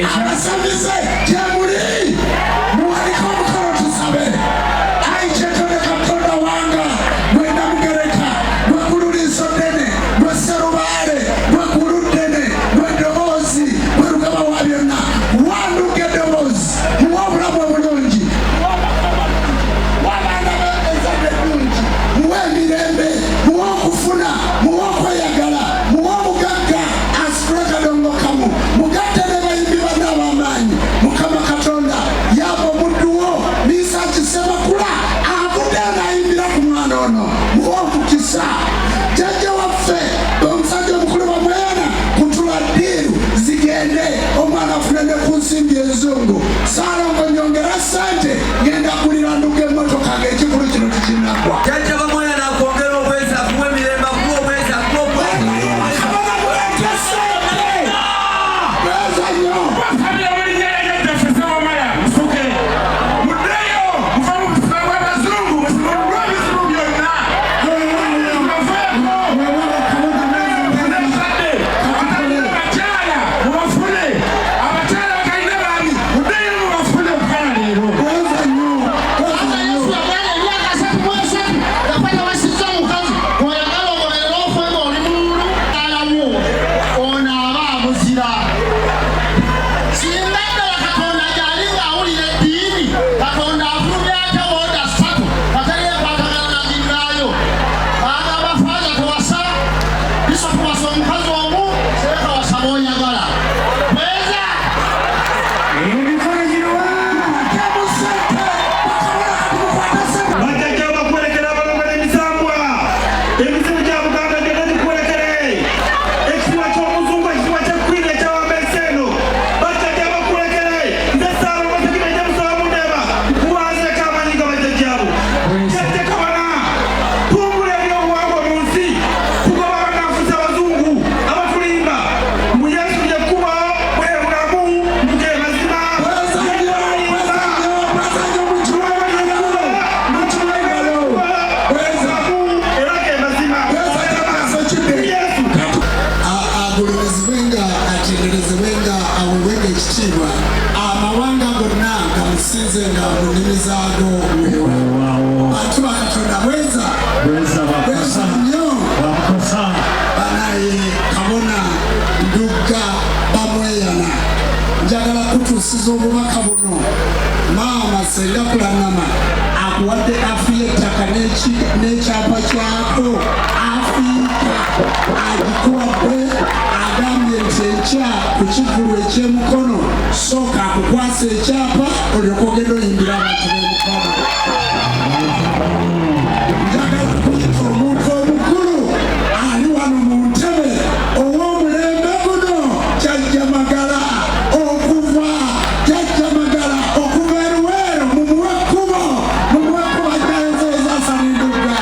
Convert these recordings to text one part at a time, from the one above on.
abasabize gyemuli muwaliko omukolo tusabe aikyetone katonda wanga mwenda mugereka lwegululiiso ddene lweserubaale lwegulu ddene lwedoboozi lwerugaba wa byonna wanduga eddoboozi muwa obulamu obulungi w'abaana b'ezadde ddungi muwa emirembe muwa okufuna muwa okweyagala muwa omugagga asitula kadongokamu mugatte ne bayimbi banne ab'amaanyi mukama katonda yaba omuddu wo liisa kisemakula avudde anayimbira ku mwana ono muwa omukisa jjajja waffe omusajja omukulu bamweyana kutula ddiiru zigende omwana afune ne ku nsimbi enzungu saalongo nyongera ssente genda kulira nduga emmotoka ng'ekikulu kino tikinnagwa jjajja bamweyana akwongera obwezi akuwa emirembe akuwa obwezi akuwa amawanga gonna gamusinzenga mu nnimi zaago bantu bakatonda bweza nnyo banaye kabona ndugga bamweyana njagala kutuusiza obubaka buno maama senga kulanama akuwadde afiya ettaka n'ekyapa kyako afiika agikuwadde agambye nti enkya ku kivulu eky'emukono sooka akukwasa ekyapa olyoka ogenda oyimbira abantu b'emukama njagala kuyita omuntu omukulu ali wano mu ntebe ow'omulembe guno jjajja magala okuva eruweero mumuwe ekkubo ajjayozeeza asalindugga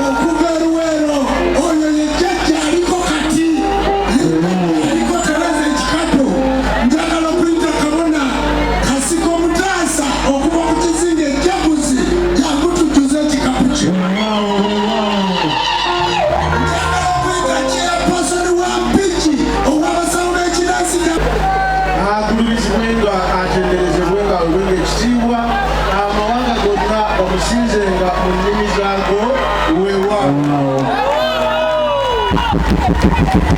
okuva eruweero oyo ye jjajja aliko kati aliko tereza ekikato njagala okuyita kabona kasiko omutaasa okuva ku kizinga ejjaguzi jangu tujjuze ekikapu kyo njagala okuyita chairperson wa mpiki ow'abasawo b'ekinansi akulubirizibwenga atenderezebwenga olwenga ekitiibwa amawanga gonna omusinzenga mu nnimi zaago weewaawo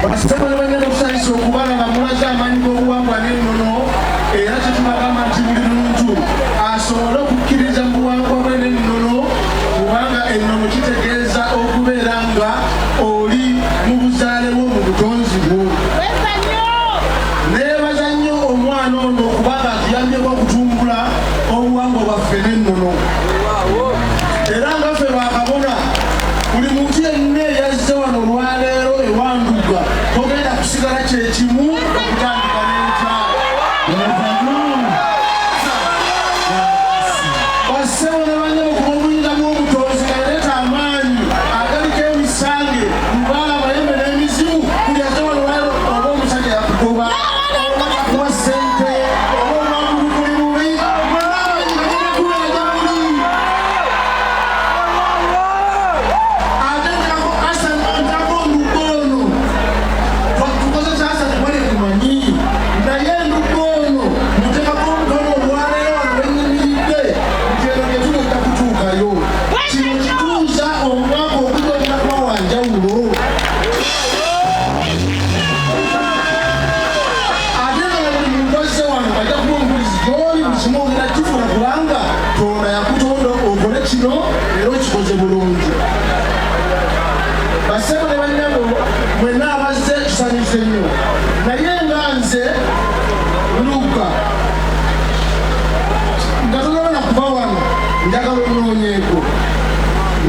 basitabo ne banyala okusanyusa okubanga nga mulaze amaanyi g'obuwangwa n'ennono era kyetubagamba nti buli muntu asobole okukkiriza mu buwangwa bwe n'ennono kubanga ennono kitegeeza okubeera nga oli mu buzaale bwo mu butonzi bwo neebaza nnyo omwana ono okubanga atuyambyeko okutumbula obuwangwa bwaffe n'ennono era nga ffe bakabona buli muntu yenna eyazze wano olwaleero ewandugga togenda kusigala kyekimu okutandika kino era okikoze bulungi. Bassebo ne bannabo mwenna abazze tusanyuze nnyo, naye nga nze Luka nga togenda kuva wano njagala omunoonyeeko,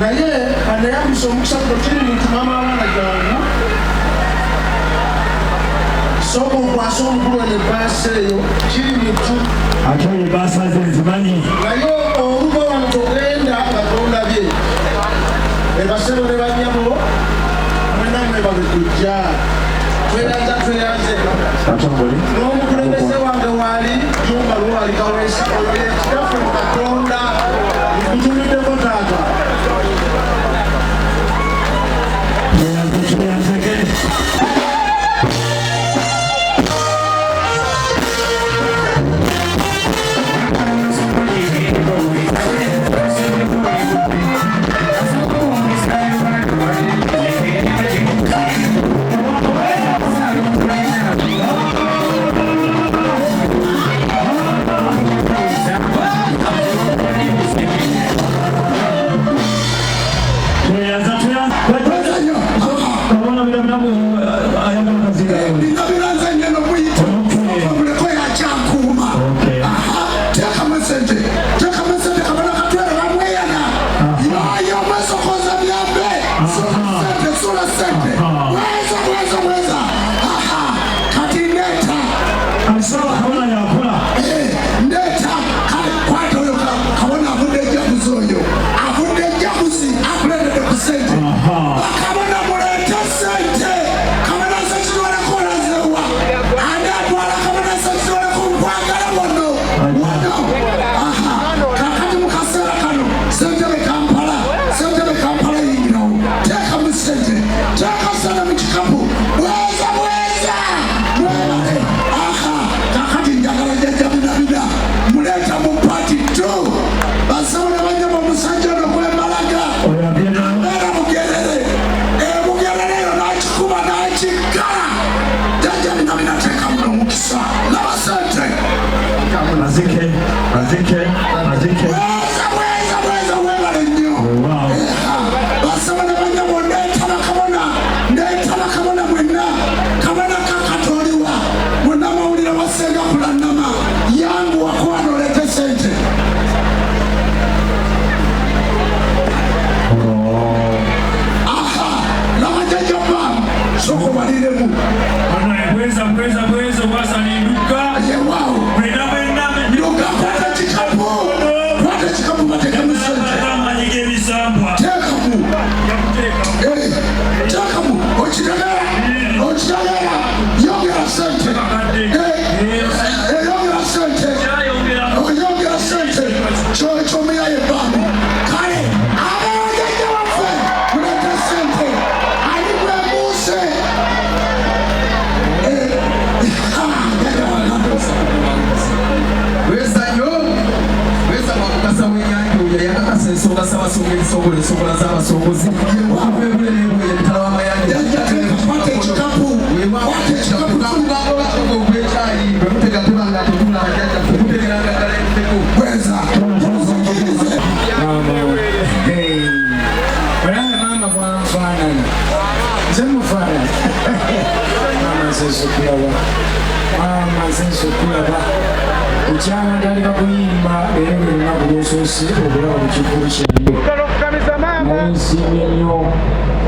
naye anayambisa omukisa kuno kiri muntu maama abaana jangu sooka okwasa omukulu eno ebbaasa eyo kiri muntu ate oyo ebbaasa ze nzimanyi naye oluva wano togenda nga tondabye. Bassebo ne bannyabo mwenna mwebabe tujja tweyanze n'omukulembeze wange waali jumba lwali kaweesa ekitafu mu Katonda nkutumiddeko taata.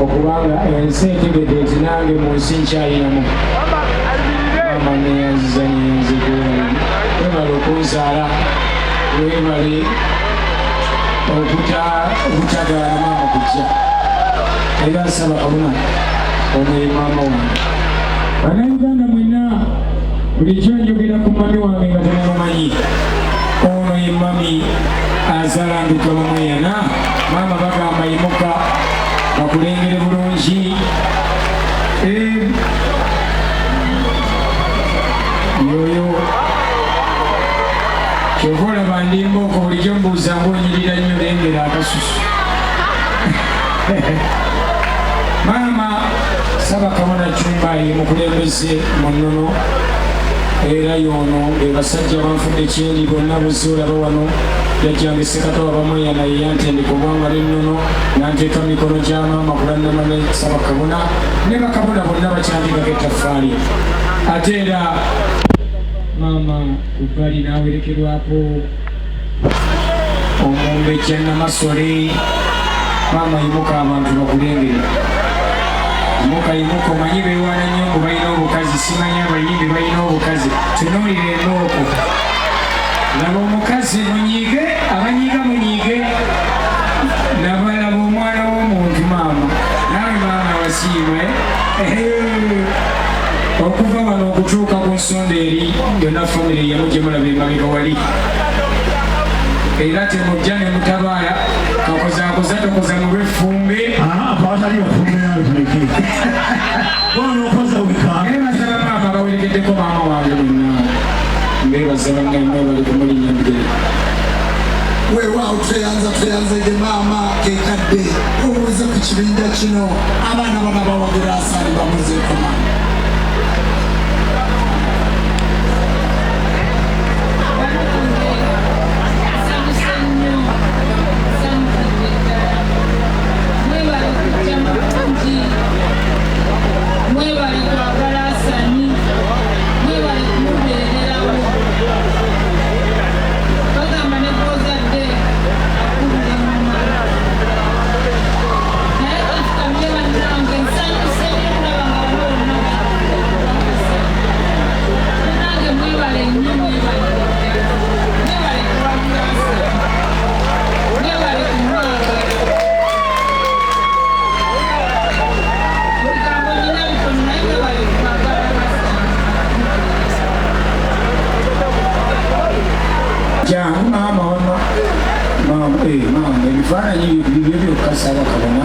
okubanga ensi etegedde ezinange mu nsi nkyayinamu mama neyanziza nenzige webale okunzaala webale okutagaana mama kujja era nsaba kabona omwe mama wange. Bannayuganda mwenna bulijjo njogera ku mami wange nga temumanyi, ono ye mami azalambuka bamweyana mama bagamba yimuka bakulengere bulungi. Yoyo kyova olaba ndimbaoko bulijjo mbuuza ngaonyirira nnyo lengera akasusu. Mama Saba Kabona Jumba ye mukulembeze mu nnono era y'ono be basajja banfudde kyeri bonna buzze olaba wano yajjange Ssekatoba bamweya naye yantendeka obwanga n'ennono nanteeka mikono gya maama kulannama ne Ssabakabona ne bakabona bonna bakyandikako ettaffaali ate era maama kubbali n'awerekerwako omumbejja Namasole. Maama yimuka abantu bakulengere yimuka omanyi beewaana nnyo ngu balina obukazi simanyi abayimbi balina obukazi tunuulira embooko laba omukazi munyiige abanyiiga munyiige nabalaba omwana w'omuntu maama nawe maama wasiimwe okuva wano okutuuka ku nsonda eri yonna famire yamu gye mulaba emabega wali era temujja ne mutabaala kakozaakoza tokoza mu lw'effumbe nebasaba maama bawerekeddeko maama wange bonna mbebaza bangae mwebale kumulinnya mbigere weewaawo tweyanzege maama kekadde obuuze ku kibinja kino abaana bana bawagira asaali bamuzeeko maama ebifaananyi byokukasaba kabona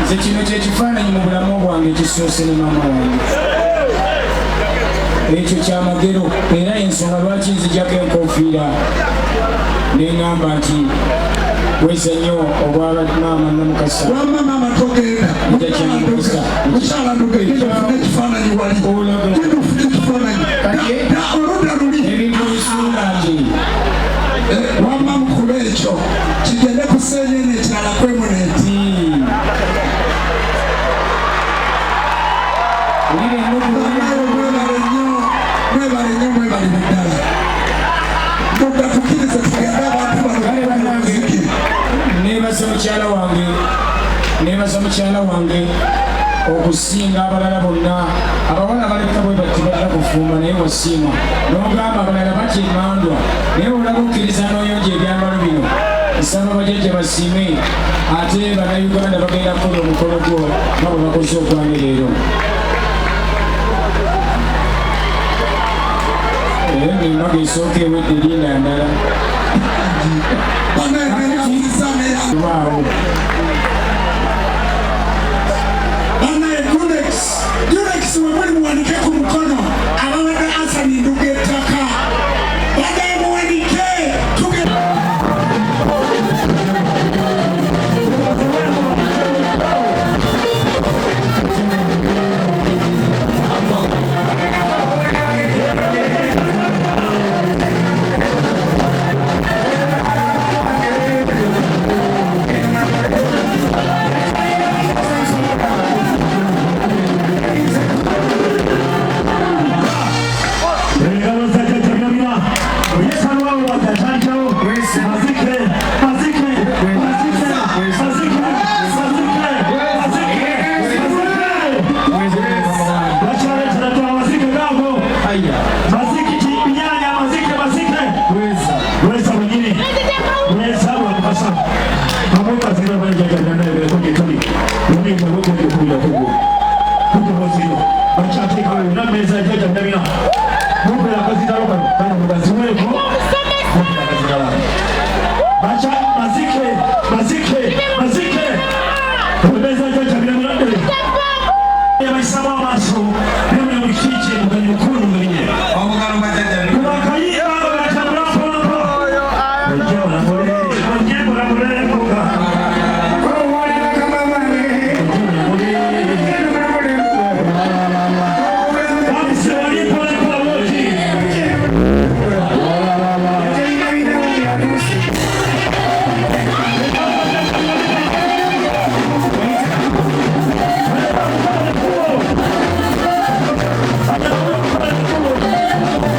nze kino kyekifaananyi mu bulamu bwange ekisoose ne maama wange ekyo kyamagero era ensonga lwaki nzijjako enkofiira neŋŋamba nti weza nnyo obwaba maama namukasa wamma maama togenda mukyala ndogenda ekifaananyi wali oludda luli ebintu bisula nti wamma mukube ekyo kigende kusenyene ekirala kwemuneti mwebale nnyo biddala dda tukirize tugende abantu balomuziki nebaza mukyala wange okusinga abalala bonna abawala baleka bwe bati balina kufumba naye wasiima n'ogamba abalala bakyemandwa naye olaba okkiriza n'oyonja ebyambalo bino nsaba bajjajja basiime ate bannayuganda bagenda kukola omukolo gwo nga bwe bakoze ogwange leero era n'embaga esooka ewedde erinda ndala waawo Durex wemuli muwanike ku mukono ababadde Asani Nduga ettaka badaye muwanike Vamos fazer a